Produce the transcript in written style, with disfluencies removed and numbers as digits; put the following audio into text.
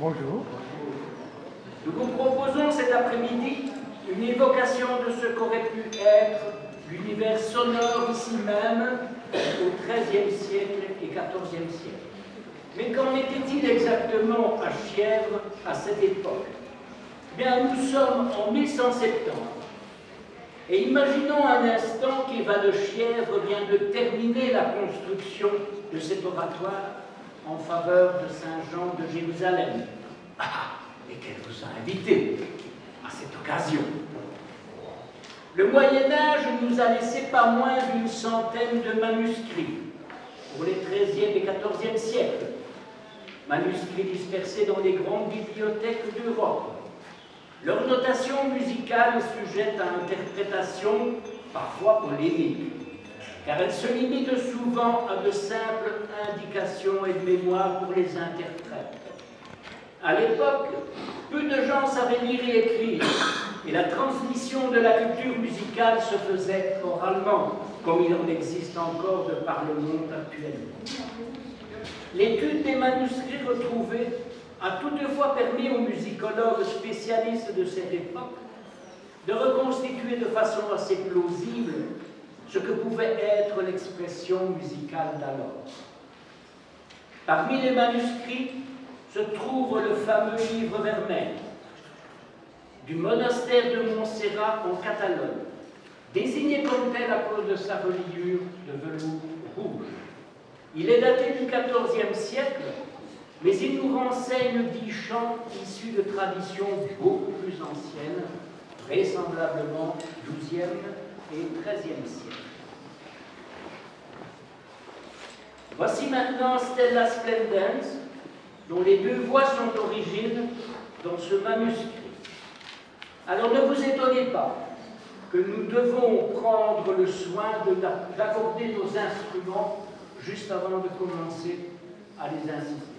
Bonjour. Nous vous proposons cet après-midi une évocation de ce qu'aurait pu être l'univers sonore ici même au XIIIe siècle et XIVe siècle. Mais qu'en était-il exactement à Chièvres à cette époque? Bien, nous sommes en 1170 et imaginons un instant qu'Éva de Chièvres vient de terminer la construction de cet oratoire en faveur de Saint-Jean de Jérusalem. Et qu'elle vous a invité à cette occasion. Le Moyen-Âge nous a laissé pas moins d'une centaine de manuscrits pour les XIIIe et XIVe siècles, manuscrits dispersés dans les grandes bibliothèques d'Europe. Leur notation musicale est sujette à interprétation, parfois polémique, car elle se limite souvent à de simples indications et de mémoire pour les interprètes. À l'époque, peu de gens savaient lire et écrire, et la transmission de la culture musicale se faisait oralement, comme il en existe encore de par le monde actuellement. L'étude des manuscrits retrouvés a toutefois permis aux musicologues spécialistes de cette époque de reconstituer de façon assez plausible ce que pouvait être l'expression musicale d'alors. Parmi les manuscrits se trouve le fameux livre vermeil du monastère de Montserrat en Catalogne, désigné comme tel à cause de sa reliure de velours rouge. Il est daté du XIVe siècle, mais il nous renseigne 10 chants issus de traditions beaucoup plus anciennes, vraisemblablement XIIe et XIIIe siècle. Voici maintenant Stella Splendens, dont les deux voix sont d'origine dans ce manuscrit. Alors ne vous étonnez pas que nous devons prendre le soin d'accorder nos instruments juste avant de commencer à les insister.